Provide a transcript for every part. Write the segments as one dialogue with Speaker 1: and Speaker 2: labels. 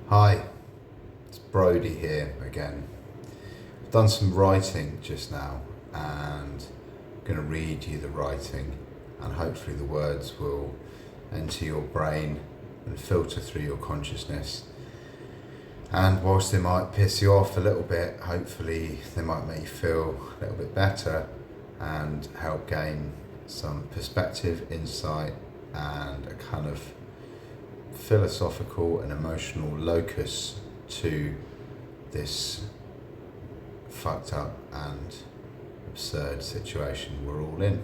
Speaker 1: Hi, it's Brody here again. I've done some writing just now and I'm going to read you the writing, and hopefully the words will enter your brain and filter through your consciousness. And whilst they might piss you off a little bit, hopefully they might make you feel a little bit better and help gain some perspective, insight, and a kind of philosophical and emotional locus to this fucked up and absurd situation we're all in.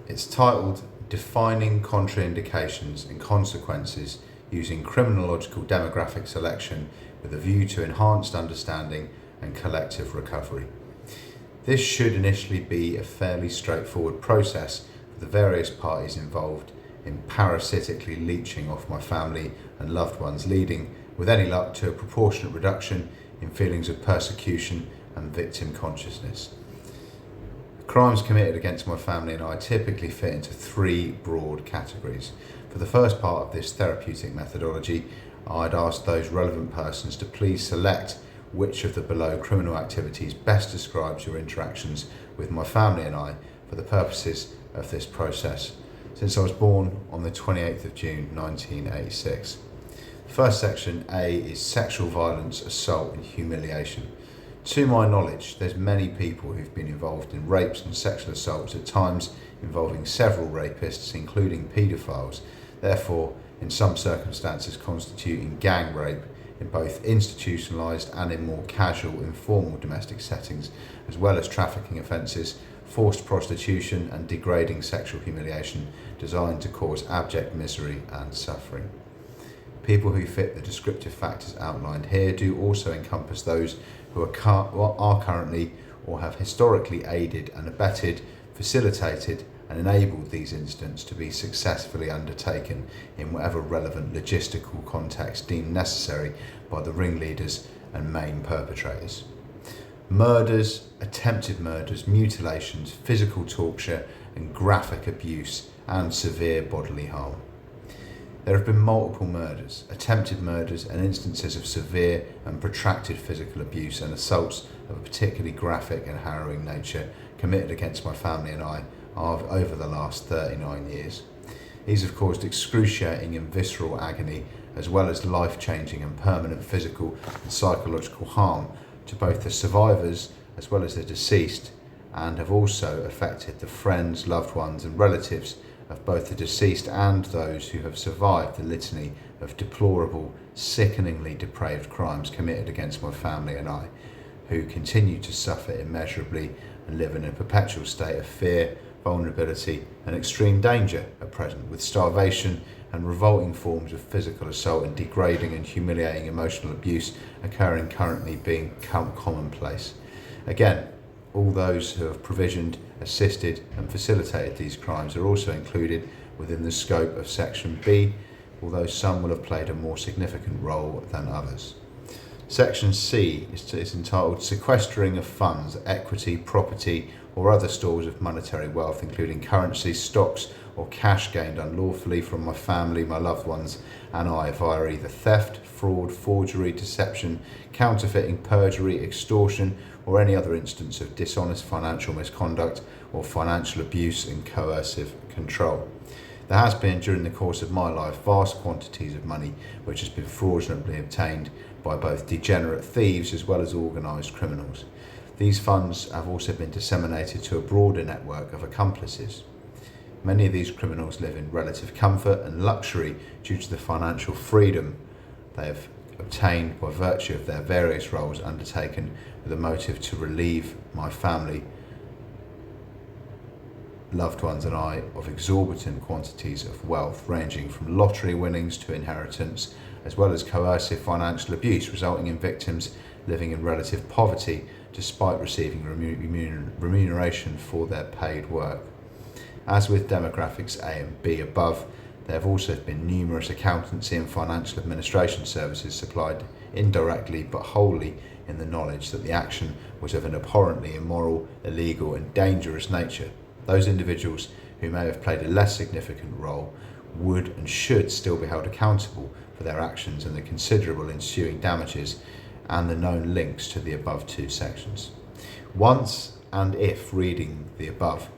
Speaker 1: It's titled Defining Contraindications and Consequences Using Criminological Demographic Selection with a View to Enhanced Understanding and Collective Recovery. This should initially be a fairly straightforward process for the various parties involved in parasitically leeching off my family and loved ones, leading, with any luck, to a proportionate reduction in feelings of persecution and victim consciousness. The crimes committed against my family and I typically fit into three broad categories. For the first part of this therapeutic methodology, I'd ask those relevant persons to please select which of the below criminal activities best describes your interactions with my family and I for the purposes of this process, since I was born on the 28th of June 1986. First section A is sexual violence, assault and humiliation. To my knowledge, there's many people who've been involved in rapes and sexual assaults, at times involving several rapists, including paedophiles, therefore in some circumstances constituting gang rape in both institutionalised and in more casual, informal domestic settings, as well as trafficking offences, forced prostitution and degrading sexual humiliation designed to cause abject misery and suffering. People who fit the descriptive factors outlined here do also encompass those who are currently or have historically aided and abetted, facilitated and enabled these incidents to be successfully undertaken in whatever relevant logistical context deemed necessary by the ringleaders and main perpetrators. Murders, attempted murders, mutilations, physical torture and graphic abuse and severe bodily harm. There have been multiple murders, attempted murders and instances of severe and protracted physical abuse and assaults of a particularly graphic and harrowing nature committed against my family and I over the last 39 years. These have caused excruciating and visceral agony, as well as life-changing and permanent physical and psychological harm to both the survivors as well as the deceased, and have also affected the friends, loved ones and relatives of both the deceased and those who have survived the litany of deplorable, sickeningly depraved crimes committed against my family and I, who continue to suffer immeasurably and live in a perpetual state of fear, vulnerability and extreme danger at present, with starvation and revolting forms of physical assault and degrading and humiliating emotional abuse occurring currently being commonplace. Again, all those who have provisioned, assisted and facilitated these crimes are also included within the scope of Section B, although some will have played a more significant role than others. Section C is entitled Sequestering of Funds, Equity, Property or other stores of monetary wealth, including currency, stocks or cash gained unlawfully from my family, my loved ones and I via either theft, fraud, forgery, deception, counterfeiting, perjury, extortion or any other instance of dishonest financial misconduct or financial abuse and coercive control. There has been, during the course of my life, vast quantities of money which has been fraudulently obtained by both degenerate thieves as well as organised criminals. These funds have also been disseminated to a broader network of accomplices. Many of these criminals live in relative comfort and luxury due to the financial freedom they have obtained by virtue of their various roles undertaken with a motive to relieve my family, loved ones and I of exorbitant quantities of wealth, ranging from lottery winnings to inheritance, as well as coercive financial abuse, resulting in victims living in relative poverty despite receiving remuneration for their paid work. As with demographics A and B above, there have also been numerous accountancy and financial administration services supplied indirectly but wholly in the knowledge that the action was of an abhorrently immoral, illegal and dangerous nature. Those individuals who may have played a less significant role would and should still be held accountable for their actions and the considerable ensuing damages and the known links to the above two sections. Once and if reading the above,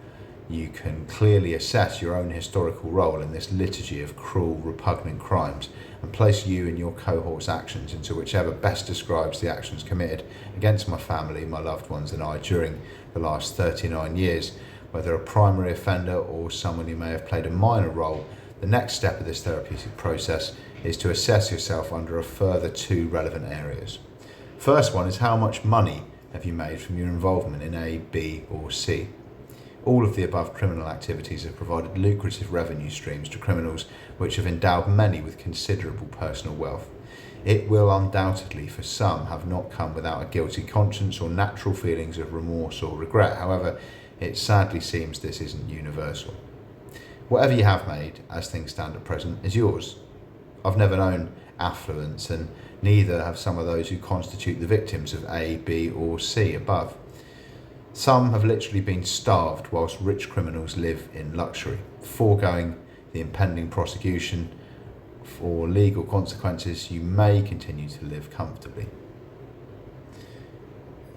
Speaker 1: you can clearly assess your own historical role in this liturgy of cruel, repugnant crimes and place you and your cohort's actions into whichever best describes the actions committed against my family, my loved ones and I during the last 39 years. Whether a primary offender or someone who may have played a minor role, the next step of this therapeutic process is to assess yourself under a further two relevant areas. First one is how much money have you made from your involvement in A, B or C? All of the above criminal activities have provided lucrative revenue streams to criminals which have endowed many with considerable personal wealth. It will undoubtedly for some have not come without a guilty conscience or natural feelings of remorse or regret. However, it sadly seems this isn't universal. Whatever you have made, as things stand at present, is yours. I've never known affluence, and neither have some of those who constitute the victims of A, B or C above. Some have literally been starved whilst rich criminals live in luxury, foregoing the impending prosecution. For legal consequences, you may continue to live comfortably.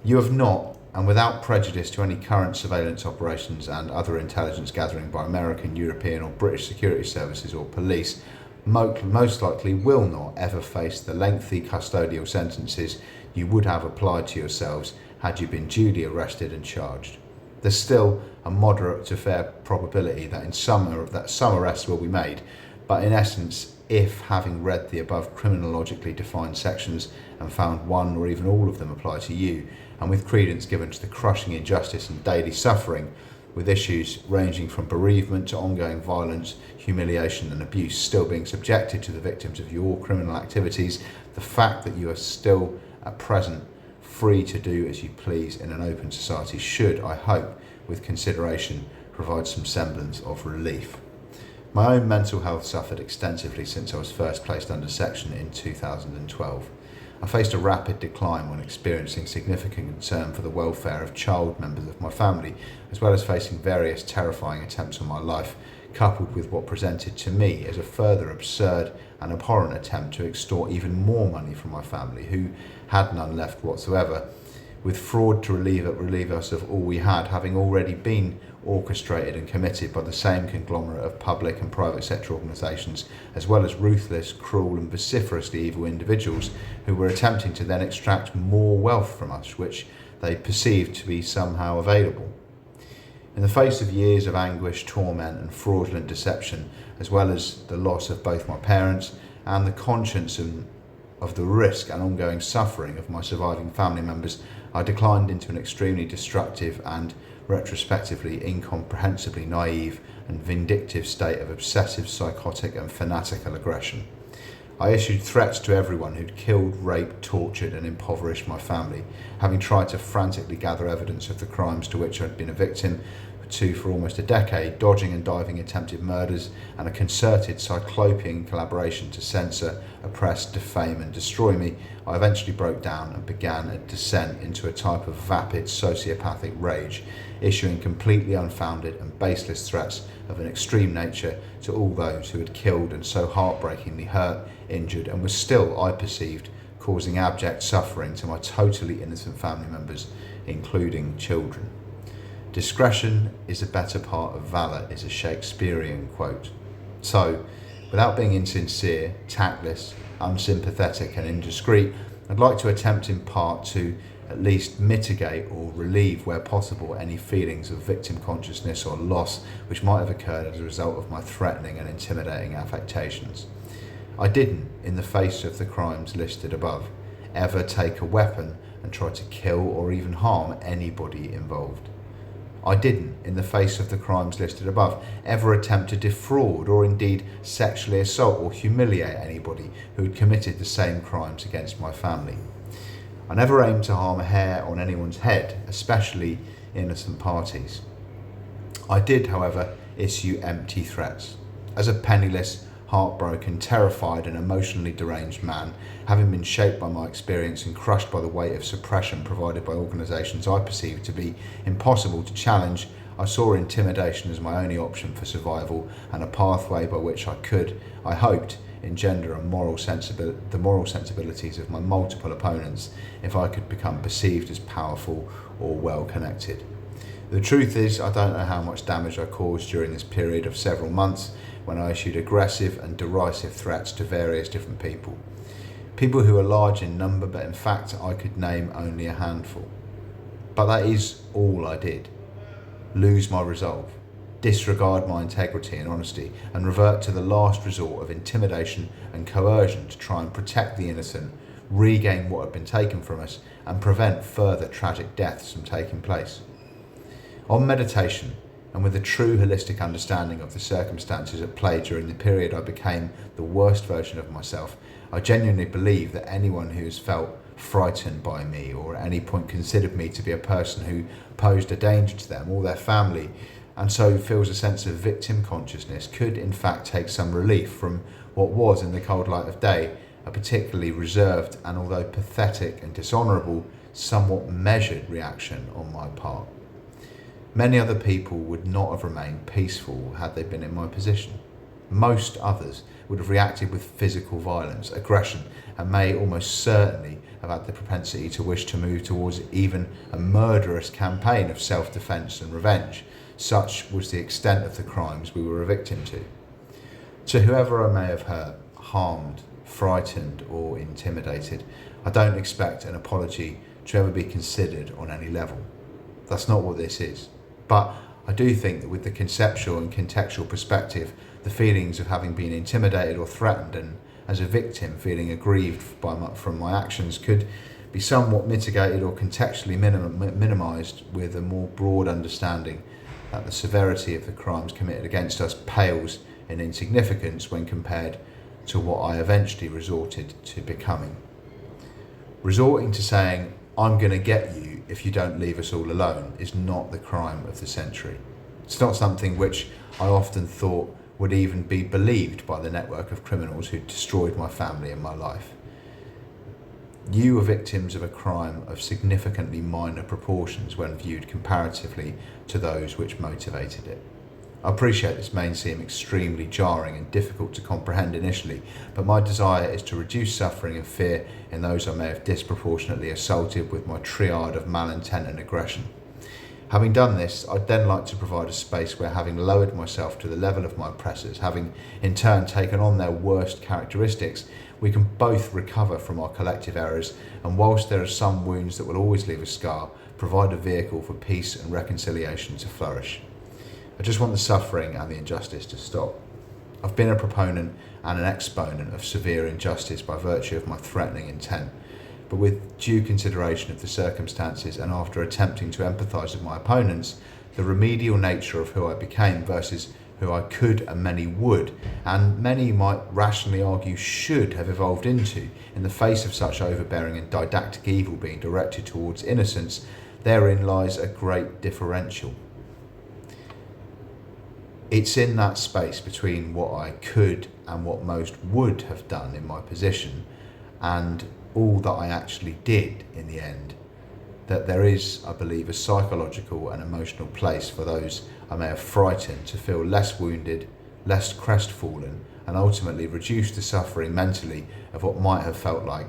Speaker 1: You have not, and without prejudice to any current surveillance operations and other intelligence gathering by American, European or British security services or police, most likely will not ever face the lengthy custodial sentences you would have applied to yourselves had you been duly arrested and charged. There's still a moderate to fair probability that some arrests will be made, but in essence, if having read the above criminologically defined sections and found one or even all of them apply to you, and with credence given to the crushing injustice and daily suffering, with issues ranging from bereavement to ongoing violence, humiliation and abuse still being subjected to the victims of your criminal activities, the fact that you are still at present free to do as you please in an open society should, I hope, with consideration, provide some semblance of relief. My own mental health suffered extensively since I was first placed under section in 2012. I faced a rapid decline when experiencing significant concern for the welfare of child members of my family, as well as facing various terrifying attempts on my life, coupled with what presented to me as a further absurd and abhorrent attempt to extort even more money from my family, who had none left whatsoever, with fraud to relieve us of all we had, having already been orchestrated and committed by the same conglomerate of public and private sector organisations, as well as ruthless, cruel and vociferously evil individuals who were attempting to then extract more wealth from us, which they perceived to be somehow available. In the face of years of anguish, torment and fraudulent deception, as well as the loss of both my parents and the conscience of the risk and ongoing suffering of my surviving family members, I declined into an extremely destructive and retrospectively incomprehensibly naive and vindictive state of obsessive, psychotic and fanatical aggression. I issued threats to everyone who'd killed, raped, tortured and impoverished my family, having tried to frantically gather evidence of the crimes to which I'd been a victim for almost a decade, dodging and diving attempted murders and a concerted cyclopean collaboration to censor, oppress, defame and destroy me. I eventually broke down and began a descent into a type of vapid sociopathic rage, issuing completely unfounded and baseless threats of an extreme nature to all those who had killed and so heartbreakingly hurt, injured and was still, I perceived, causing abject suffering to my totally innocent family members, including children. Discretion is a better part of valour is a Shakespearean quote. So, without being insincere, tactless, unsympathetic and indiscreet, I'd like to attempt in part to at least mitigate or relieve where possible any feelings of victim consciousness or loss which might have occurred as a result of my threatening and intimidating affectations. I didn't, in the face of the crimes listed above, ever take a weapon and try to kill or even harm anybody involved. I didn't, in the face of the crimes listed above, ever attempt to defraud or indeed sexually assault or humiliate anybody who had committed the same crimes against my family. I never aimed to harm a hair on anyone's head, especially innocent parties. I did, however, issue empty threats. As a penniless, heartbroken, terrified and emotionally deranged man, having been shaped by my experience and crushed by the weight of suppression provided by organisations I perceived to be impossible to challenge, I saw intimidation as my only option for survival and a pathway by which I hoped, engender the moral sensibilities of my multiple opponents if I could become perceived as powerful or well connected. The truth is, I don't know how much damage I caused during this period of several months when I issued aggressive and derisive threats to various different people. People who are large in number, but in fact I could name only a handful. But that is all I did. Lose my resolve, disregard my integrity and honesty, and revert to the last resort of intimidation and coercion to try and protect the innocent, regain what had been taken from us, and prevent further tragic deaths from taking place. On meditation, and with a true holistic understanding of the circumstances at play during the period I became the worst version of myself, I genuinely believe that anyone who has felt frightened by me or at any point considered me to be a person who posed a danger to them or their family, and so feels a sense of victim consciousness, could in fact take some relief from what was, in the cold light of day, a particularly reserved and, although pathetic and dishonourable, somewhat measured reaction on my part. Many other people would not have remained peaceful had they been in my position. Most others would have reacted with physical violence, aggression, and may almost certainly have had the propensity to wish to move towards even a murderous campaign of self-defence and revenge. Such was the extent of the crimes we were a victim to. To whoever I may have hurt, harmed, frightened, or intimidated, I don't expect an apology to ever be considered on any level. That's not what this is. But I do think that with the conceptual and contextual perspective, the feelings of having been intimidated or threatened, and as a victim feeling aggrieved from my actions, could be somewhat mitigated or contextually minimised with a more broad understanding that the severity of the crimes committed against us pales in insignificance when compared to what I eventually resorted to becoming. Resorting to saying, "I'm going to get you if you don't leave us all alone," is not the crime of the century. It's not something which I often thought would even be believed by the network of criminals who destroyed my family and my life. You are victims of a crime of significantly minor proportions when viewed comparatively to those which motivated it. I appreciate this may seem extremely jarring and difficult to comprehend initially, but my desire is to reduce suffering and fear in those I may have disproportionately assaulted with my triad of malintent and aggression. Having done this, I'd then like to provide a space where, having lowered myself to the level of my oppressors, having in turn taken on their worst characteristics, we can both recover from our collective errors, and whilst there are some wounds that will always leave a scar, provide a vehicle for peace and reconciliation to flourish. I just want the suffering and the injustice to stop. I've been a proponent and an exponent of severe injustice by virtue of my threatening intent, but with due consideration of the circumstances and after attempting to empathise with my opponents, the remedial nature of who I became versus who I could and many would, and many might rationally argue should have evolved into, in the face of such overbearing and didactic evil being directed towards innocence, therein lies a great differential. It's in that space between what I could and what most would have done in my position, and all that I actually did in the end, that there is, I believe, a psychological and emotional place for those I may have frightened to feel less wounded, less crestfallen, and ultimately reduce the suffering mentally of what might have felt like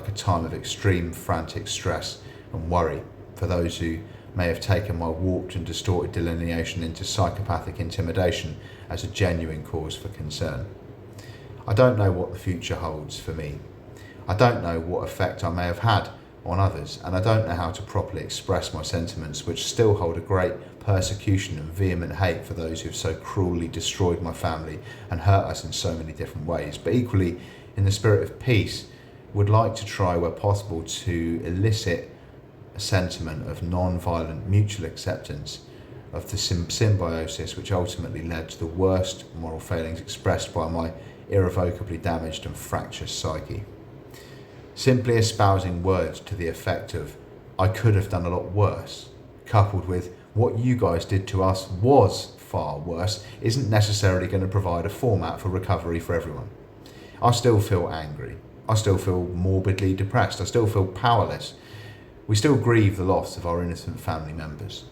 Speaker 1: a time of extreme frantic stress and worry for those who may have taken my warped and distorted delineation into psychopathic intimidation as a genuine cause for concern. I don't know what the future holds for me. I don't know what effect I may have had on others, and I don't know how to properly express my sentiments, which still hold a great persecution and vehement hate for those who have so cruelly destroyed my family and hurt us in so many different ways, but equally, in the spirit of peace, would like to try where possible to elicit a sentiment of non-violent mutual acceptance of the symbiosis which ultimately led to the worst moral failings expressed by my irrevocably damaged and fractious psyche. Simply espousing words to the effect of, "I could have done a lot worse," coupled with, "what you guys did to us was far worse," isn't necessarily going to provide a format for recovery for everyone. I still feel angry. I still feel morbidly depressed. I still feel powerless. We still grieve the loss of our innocent family members.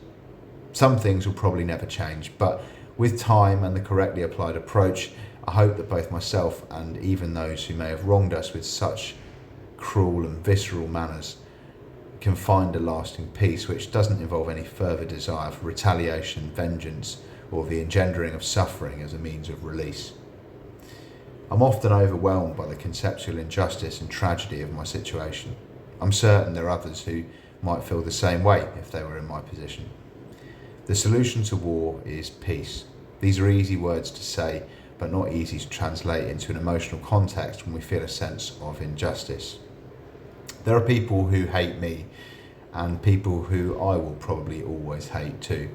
Speaker 1: Some things will probably never change, but with time and the correctly applied approach, I hope that both myself and even those who may have wronged us with such cruel and visceral manners can find a lasting peace which doesn't involve any further desire for retaliation, vengeance, or the engendering of suffering as a means of release. I'm often overwhelmed by the conceptual injustice and tragedy of my situation. I'm certain there are others who might feel the same way if they were in my position. The solution to war is peace. These are easy words to say, but not easy to translate into an emotional context when we feel a sense of injustice. There are people who hate me and people who I will probably always hate too.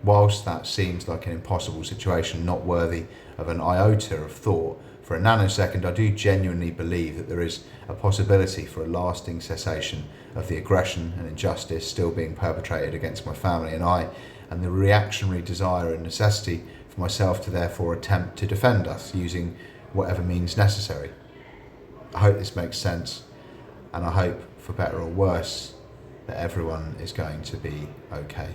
Speaker 1: Whilst that seems like an impossible situation, not worthy of an iota of thought, for a nanosecond I do genuinely believe that there is a possibility for a lasting cessation of the aggression and injustice still being perpetrated against my family and I, and the reactionary desire and necessity for myself to therefore attempt to defend us using whatever means necessary. I hope this makes sense, and I hope, for better or worse, that everyone is going to be okay.